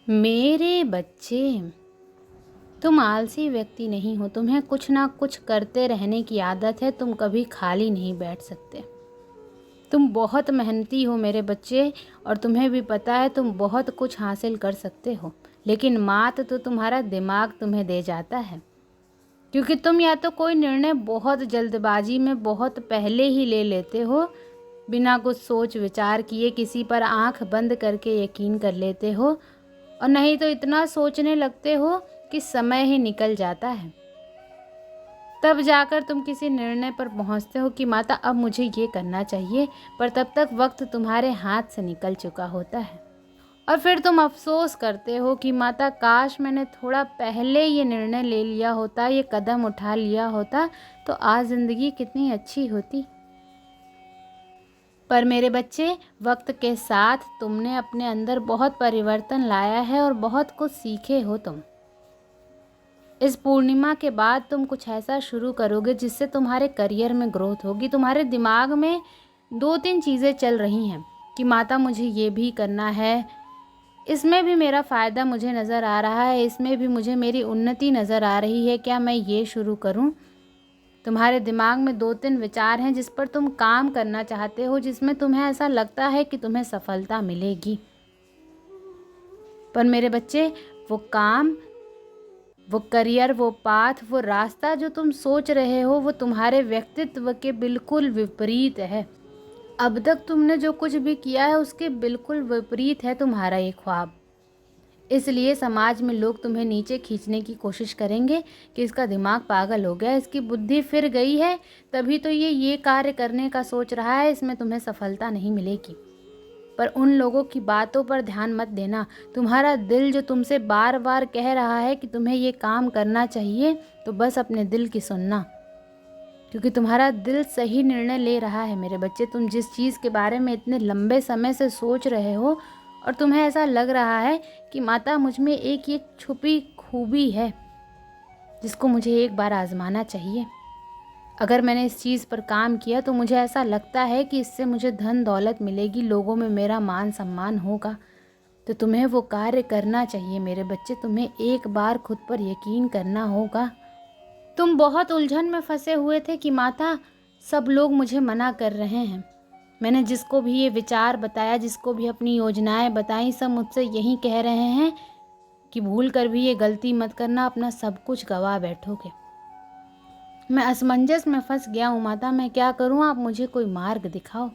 मेरे बच्चे, तुम आलसी व्यक्ति नहीं हो। तुम्हें कुछ ना कुछ करते रहने की आदत है। तुम कभी खाली नहीं बैठ सकते। तुम बहुत मेहनती हो मेरे बच्चे, और तुम्हें भी पता है तुम बहुत कुछ हासिल कर सकते हो। लेकिन मात तो तुम्हारा दिमाग तुम्हें दे जाता है, क्योंकि तुम या तो कोई निर्णय बहुत जल्दबाजी में बहुत पहले ही ले लेते हो, बिना कुछ सोच विचार किए किसी पर आंख बंद करके यकीन कर लेते हो, और नहीं तो इतना सोचने लगते हो कि समय ही निकल जाता है। तब जाकर तुम किसी निर्णय पर पहुंचते हो कि माता अब मुझे ये करना चाहिए, पर तब तक वक्त तुम्हारे हाथ से निकल चुका होता है। और फिर तुम अफसोस करते हो कि माता काश मैंने थोड़ा पहले ये निर्णय ले लिया होता, ये कदम उठा लिया होता, तो आज ज़िंदगी कितनी अच्छी होती। पर मेरे बच्चे, वक्त के साथ तुमने अपने अंदर बहुत परिवर्तन लाया है और बहुत कुछ सीखे हो तुम। इस पूर्णिमा के बाद तुम कुछ ऐसा शुरू करोगे जिससे तुम्हारे करियर में ग्रोथ होगी। तुम्हारे दिमाग में 2-3 चीज़ें चल रही हैं कि माता मुझे ये भी करना है, इसमें भी मेरा फ़ायदा मुझे नज़र आ रहा है, इसमें भी मुझे मेरी उन्नति नज़र आ रही है, क्या मैं ये शुरू करूं? तुम्हारे दिमाग में 2-3 विचार हैं जिस पर तुम काम करना चाहते हो, जिसमें तुम्हें ऐसा लगता है कि तुम्हें सफलता मिलेगी। पर मेरे बच्चे, वो काम, वो करियर, वो पाथ, वो रास्ता जो तुम सोच रहे हो, वो तुम्हारे व्यक्तित्व के बिल्कुल विपरीत है। अब तक तुमने जो कुछ भी किया है उसके बिल्कुल विपरीत है तुम्हारा ये ख्वाब। इसलिए समाज में लोग तुम्हें नीचे खींचने की कोशिश करेंगे कि इसका दिमाग पागल हो गया, इसकी बुद्धि फिर गई है, तभी तो ये कार्य करने का सोच रहा है, इसमें तुम्हें सफलता नहीं मिलेगी। पर उन लोगों की बातों पर ध्यान मत देना। तुम्हारा दिल जो तुमसे बार बार कह रहा है कि तुम्हें ये काम करना चाहिए, तो बस अपने दिल की सुनना, क्योंकि तुम्हारा दिल सही निर्णय ले रहा है मेरे बच्चे। तुम जिस चीज़ के बारे में इतने लंबे समय से सोच रहे हो और तुम्हें ऐसा लग रहा है कि माता मुझ में एक ये छुपी खूबी है जिसको मुझे एक बार आजमाना चाहिए। अगर मैंने इस चीज़ पर काम किया तो मुझे ऐसा लगता है कि इससे मुझे धन दौलत मिलेगी, लोगों में मेरा मान सम्मान होगा। तो तुम्हें वो कार्य करना चाहिए मेरे बच्चे। तुम्हें एक बार खुद पर यकीन करना होगा। तुम बहुत उलझन में फंसे हुए थे कि माता सब लोग मुझे मना कर रहे हैं। मैंने जिसको भी ये विचार बताया, जिसको भी अपनी योजनाएं बताई, सब मुझसे यही कह रहे हैं कि भूल कर भी ये गलती मत करना, अपना सब कुछ गवा बैठोगे। मैं असमंजस में फंस गया हूँ माता, मैं क्या करूँ? आप मुझे कोई मार्ग दिखाओ।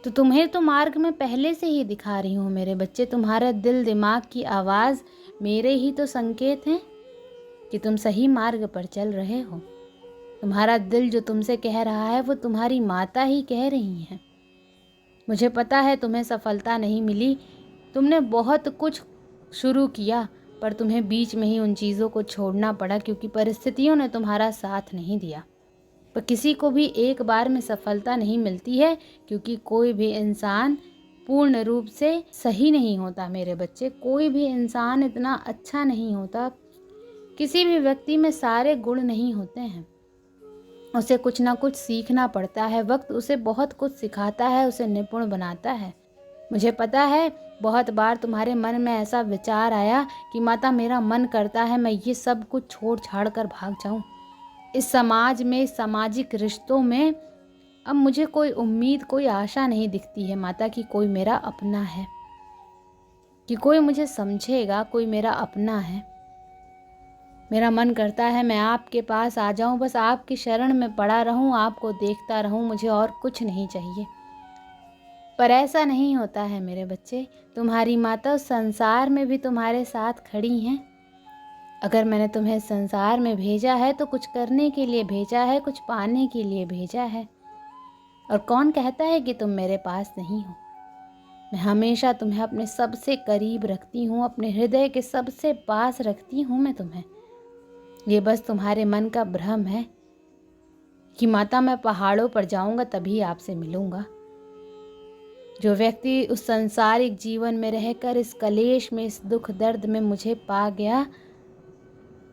तो तुम्हें तो मार्ग मैं पहले से ही दिखा रही हूँ मेरे बच्चे। तुम्हारा दिल दिमाग की आवाज़ मेरे ही तो संकेत हैं कि तुम सही मार्ग पर चल रहे हो। तुम्हारा दिल जो तुमसे कह रहा है वो तुम्हारी माता ही कह रही हैं। मुझे पता है तुम्हें सफलता नहीं मिली, तुमने बहुत कुछ शुरू किया, पर तुम्हें बीच में ही उन चीज़ों को छोड़ना पड़ा क्योंकि परिस्थितियों ने तुम्हारा साथ नहीं दिया। पर किसी को भी एक बार में सफलता नहीं मिलती है, क्योंकि कोई भी इंसान पूर्ण रूप से सही नहीं होता मेरे बच्चे। कोई भी इंसान इतना अच्छा नहीं होता। किसी भी व्यक्ति में सारे गुण नहीं होते हैं। उसे कुछ ना कुछ सीखना पड़ता है। वक्त उसे बहुत कुछ सिखाता है, उसे निपुण बनाता है। मुझे पता है बहुत बार तुम्हारे मन में ऐसा विचार आया कि माता मेरा मन करता है मैं ये सब कुछ छोड़ छाड़ कर भाग जाऊं। इस समाज में, सामाजिक रिश्तों में अब मुझे कोई उम्मीद, कोई आशा नहीं दिखती है माता कि कोई मेरा अपना है, कि कोई मुझे समझेगा, कोई मेरा अपना है। मेरा मन करता है मैं आपके पास आ जाऊं, बस आपकी शरण में पड़ा रहूं, आपको देखता रहूं, मुझे और कुछ नहीं चाहिए। पर ऐसा नहीं होता है मेरे बच्चे। तुम्हारी माता उस संसार में भी तुम्हारे साथ खड़ी हैं। अगर मैंने तुम्हें संसार में भेजा है तो कुछ करने के लिए भेजा है, कुछ पाने के लिए भेजा है। और कौन कहता है कि तुम मेरे पास नहीं हो? मैं हमेशा तुम्हें अपने सबसे करीब रखती हूँ, अपने हृदय के सबसे पास रखती हूँ मैं तुम्हें। ये बस तुम्हारे मन का भ्रम है कि माता मैं पहाड़ों पर जाऊंगा तभी आपसे मिलूंगा। जो व्यक्ति उस सांसारिक जीवन में रहकर इस कलेश में, इस दुख दर्द में मुझे पा गया,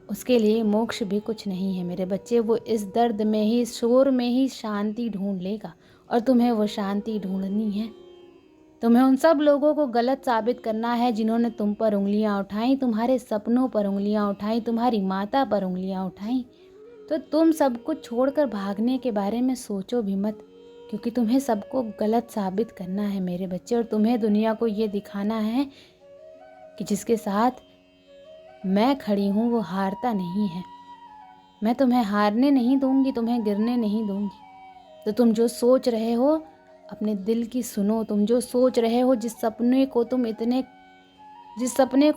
उसके लिए मोक्ष भी कुछ नहीं है मेरे बच्चे। वो इस दर्द में ही, इस शोर में ही शांति ढूंढ लेगा, और तुम्हें वो शांति ढूंढनी है। तुम्हें उन सब लोगों को गलत साबित करना है जिन्होंने तुम पर उंगलियां उठाई, तुम्हारे सपनों पर उंगलियां उठाई, तुम्हारी माता पर उंगलियां उठाई। तो तुम सब कुछ छोड़कर भागने के बारे में सोचो भी मत, क्योंकि तुम्हें सबको गलत साबित करना है मेरे बच्चे। और तुम्हें दुनिया को ये दिखाना है कि जिसके साथ मैं खड़ी हूँ वो हारता नहीं है। मैं तुम्हें हारने नहीं दूंगी, तुम्हें गिरने नहीं दूंगी। तो तुम जो सोच रहे हो अपने दिल की सुनो। तुम जो सोच रहे हो, जिस सपने को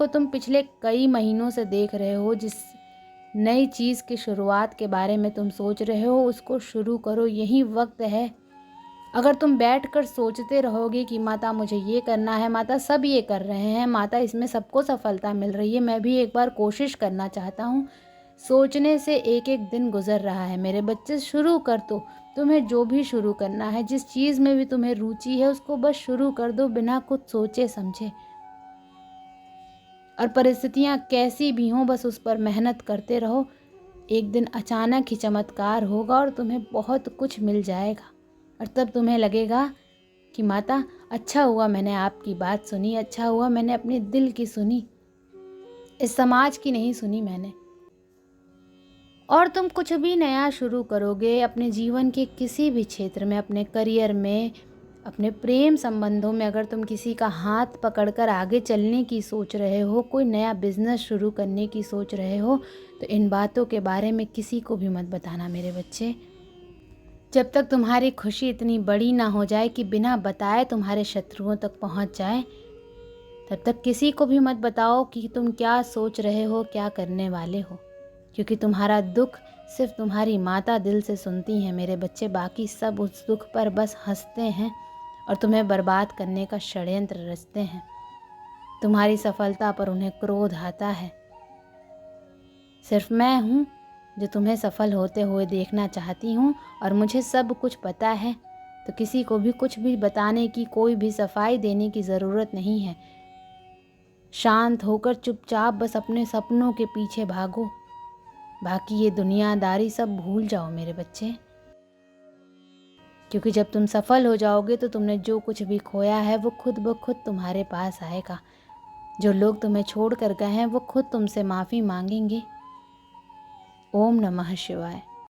तुम पिछले कई महीनों से देख रहे हो, जिस नई चीज़ की शुरुआत के बारे में तुम सोच रहे हो, उसको शुरू करो। यही वक्त है। अगर तुम बैठकर सोचते रहोगे कि माता मुझे ये करना है, माता सब ये कर रहे हैं, माता इसमें सबको सफलता मिल रही है, मैं भी एक बार कोशिश करना चाहता हूँ, सोचने से एक एक दिन गुजर रहा है मेरे बच्चे। शुरू कर दो। तुम्हें जो भी शुरू करना है, जिस चीज़ में भी तुम्हें रुचि है, उसको बस शुरू कर दो बिना कुछ सोचे समझे। और परिस्थितियाँ कैसी भी हों, बस उस पर मेहनत करते रहो। एक दिन अचानक ही चमत्कार होगा और तुम्हें बहुत कुछ मिल जाएगा। और तब तुम्हें लगेगा कि माता अच्छा हुआ मैंने आपकी बात सुनी, अच्छा हुआ मैंने अपने दिल की सुनी, इस समाज की नहीं सुनी मैंने। और तुम कुछ भी नया शुरू करोगे अपने जीवन के किसी भी क्षेत्र में, अपने करियर में, अपने प्रेम संबंधों में, अगर तुम किसी का हाथ पकड़कर आगे चलने की सोच रहे हो, कोई नया बिजनेस शुरू करने की सोच रहे हो, तो इन बातों के बारे में किसी को भी मत बताना मेरे बच्चे। जब तक तुम्हारी खुशी इतनी बड़ी ना हो जाए कि बिना बताए तुम्हारे शत्रुओं तक पहुंच जाए, तब तक किसी को भी मत बताओ कि तुम क्या सोच रहे हो, क्या करने वाले हो। क्योंकि तुम्हारा दुख सिर्फ तुम्हारी माता दिल से सुनती है मेरे बच्चे। बाकी सब उस दुख पर बस हंसते हैं और तुम्हें बर्बाद करने का षड्यंत्र रचते हैं। तुम्हारी सफलता पर उन्हें क्रोध आता है। सिर्फ मैं हूँ जो तुम्हें सफल होते हुए देखना चाहती हूँ, और मुझे सब कुछ पता है। तो किसी को भी कुछ भी बताने की, कोई भी सफाई देने की ज़रूरत नहीं है। शांत होकर चुपचाप बस अपने सपनों के पीछे भागो। बाकी ये दुनियादारी सब भूल जाओ मेरे बच्चे। क्योंकि जब तुम सफल हो जाओगे तो तुमने जो कुछ भी खोया है वो खुद ब खुद तुम्हारे पास आएगा। जो लोग तुम्हें छोड़ कर गए हैं वो खुद तुमसे माफ़ी मांगेंगे। ओम नमः शिवाय।